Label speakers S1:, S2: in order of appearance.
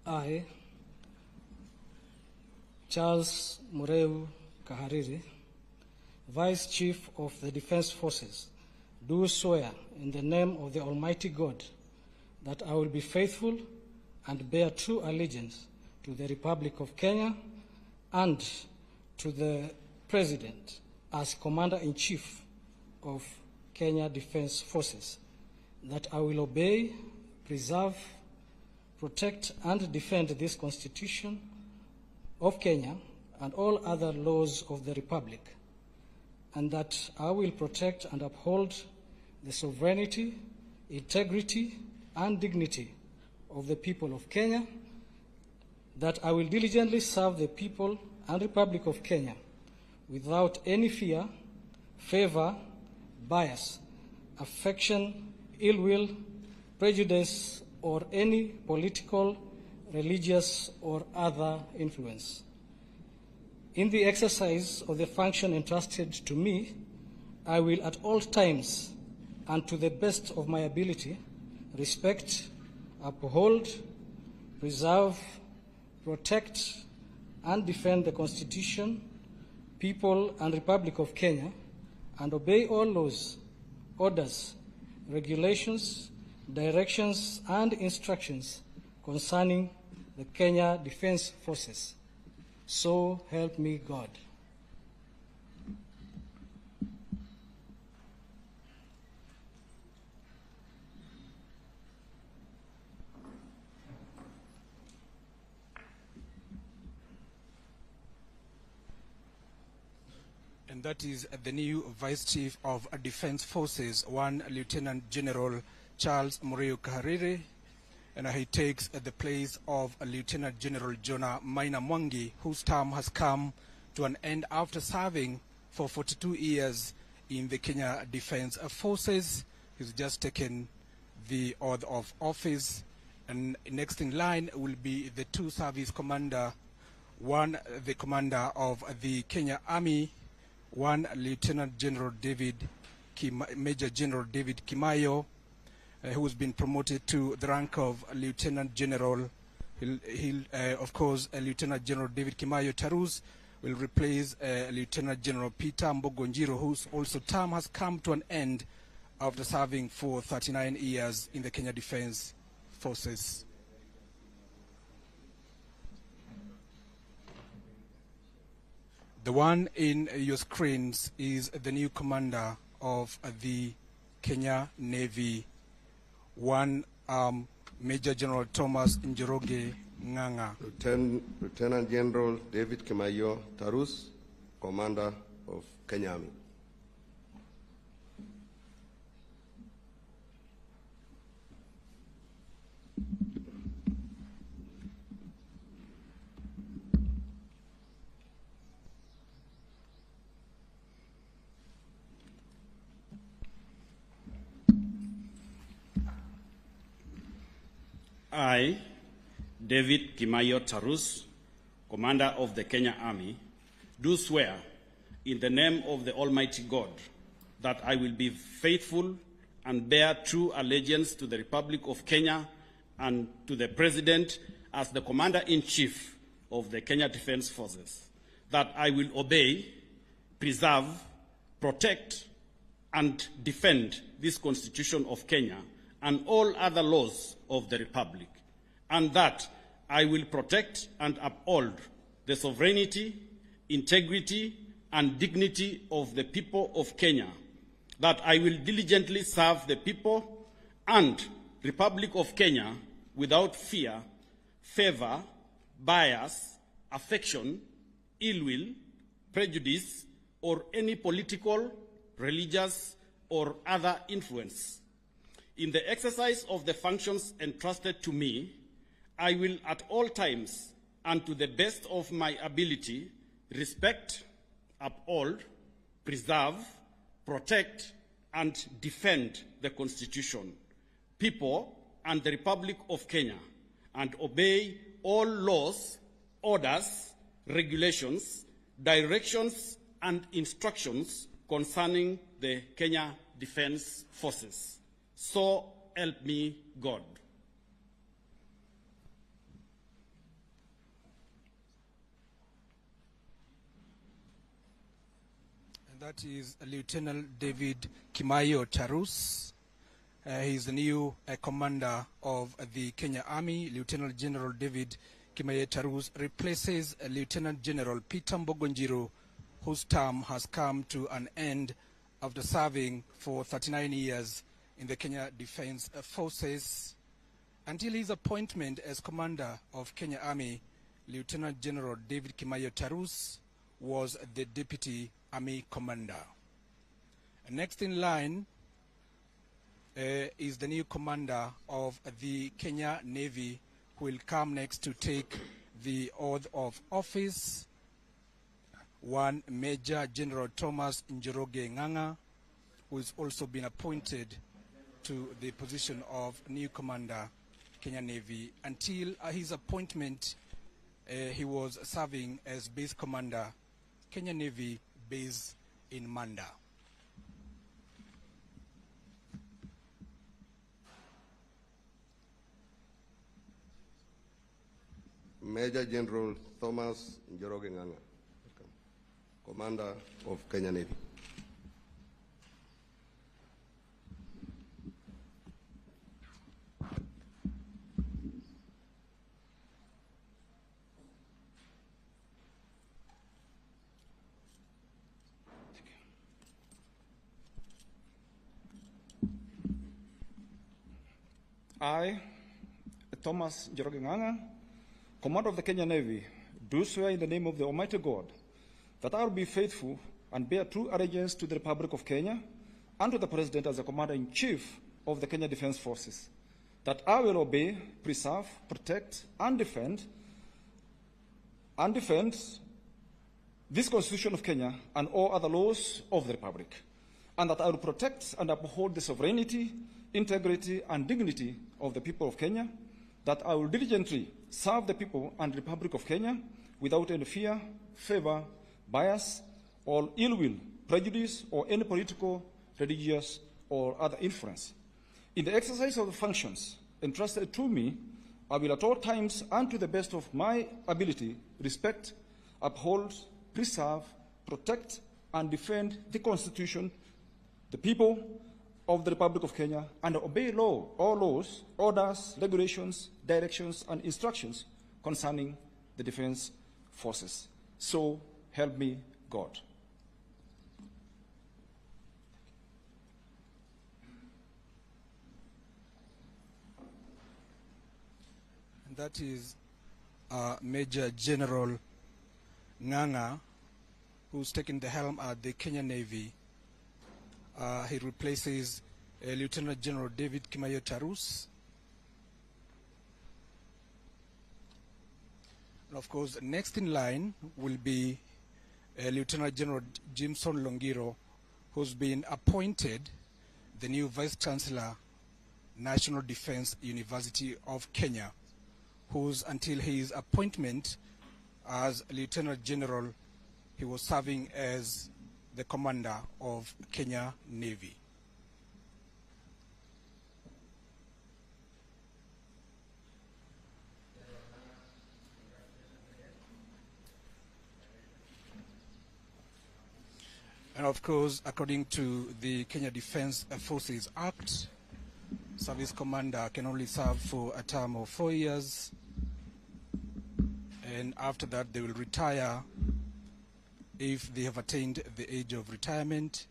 S1: I, Charles Mureu Kahariri, Vice Chief of the Defense Forces, do swear in the name of the Almighty God that I will be faithful and bear true allegiance to the Republic of Kenya and to the President as Commander-in-Chief of Kenya Defense Forces, that I will obey, preserve, protect, and defend this Constitution of Kenya and all other laws of the Republic, and that I will protect and uphold the sovereignty, integrity, and dignity of the people of Kenya, that I will diligently serve the people and Republic of Kenya without any fear, favor, bias, affection, ill will, prejudice, or any political, religious, or other influence. In the exercise of the function entrusted to me, I will at all times and to the best of my ability respect, uphold, preserve, protect, and defend the Constitution, people, and Republic of Kenya, and obey all laws, orders, regulations, directions, and instructions concerning the Kenya Defense Forces. So help me God.
S2: And that is the new Vice Chief of Defense Forces, one Lieutenant General Charles Mureu Kahariri, and he takes the place of Lieutenant General Jonah Maina Mwangi, whose term has come to an end after serving for 42 years in the Kenya Defense Forces. He's just taken the oath of office, and next in line will be the two service commander, one the commander of the Kenya Army, one Lieutenant General Major General David Kimayo, who has been promoted to the rank of Lieutenant General. Of course, Lieutenant General David Kimayo Tarus will replace Lieutenant General Peter Mbogonjiro, whose also term has come to an end after serving for 39 years in the Kenya Defense Forces. The one in your screens is the new commander of the Kenya Navy, one Major General Thomas Njoroge Nganga.
S3: Lieutenant General David Kimayo Tarus, Commander of Kenya Army.
S4: I, David Kimayo Tarus, Commander of the Kenya Army, do swear in the name of the Almighty God that I will be faithful and bear true allegiance to the Republic of Kenya and to the President as the Commander-in-Chief of the Kenya Defense Forces, that I will obey, preserve, protect, and defend this Constitution of Kenya and all other laws of the Republic, and that I will protect and uphold the sovereignty, integrity, and dignity of the people of Kenya, that I will diligently serve the people and Republic of Kenya without fear, favor, bias, affection, ill will, prejudice, or any political, religious, or other influence. In the exercise of the functions entrusted to me, I will at all times and to the best of my ability respect, uphold, preserve, protect, and defend the Constitution, people, and the Republic of Kenya, and obey all laws, orders, regulations, directions, and instructions concerning the Kenya Defense Forces. So help me God.
S2: That is Lieutenant David Kimayo Tarus. He is the new commander of the Kenya Army. Lieutenant General David Kimayo Tarus replaces Lieutenant General Peter Mbogonjiro, whose term has come to an end after serving for 39 years in the Kenya Defense Forces. Until his appointment as commander of Kenya Army, Lieutenant General David Kimayo Tarus was the deputy army commander. Next in line is the new commander of the Kenya Navy, who will come next to take the oath of office, one Major General Thomas Njoroge Ng'ang'a, who has also been appointed to the position of new commander, Kenya Navy. Until his appointment, he was serving as base commander, Kenya Navy base in Manda.
S3: Major General Thomas Njoroge Ng'ang'a, Commander of Kenya Navy.
S5: I, Thomas Njoroge Ng'ang'a, Commander of the Kenya Navy, do swear in the name of the Almighty God that I will be faithful and bear true allegiance to the Republic of Kenya and to the President as the Commander-in-Chief of the Kenya Defense Forces, that I will obey, preserve, protect, and defend this Constitution of Kenya and all other laws of the Republic, and that I will protect and uphold the sovereignty, integrity, and dignity of the people of Kenya, that I will diligently serve the people and Republic of Kenya without any fear, favor, bias, or ill will, prejudice, or any political, religious, or other influence. In the exercise of the functions entrusted to me, I will at all times and to the best of my ability respect, uphold, preserve, protect, and defend the Constitution, the people of the Republic of Kenya, and obey all laws, orders, regulations, directions, and instructions concerning the defense forces. So help me God.
S2: And that is Major General Ng'ang'a, who's taken the helm at the Kenya Navy. He replaces Lieutenant General David Kimayo Tarus. And of course, next in line will be Lieutenant General Jimson Longiro, who's been appointed the new Vice Chancellor, National Defense University of Kenya, whose until his appointment as Lieutenant General, he was serving as the commander of Kenya Navy. And of course, according to the Kenya Defense Forces Act, service commander can only serve for a term of 4 years, and after that they will retire if they have attained the age of retirement.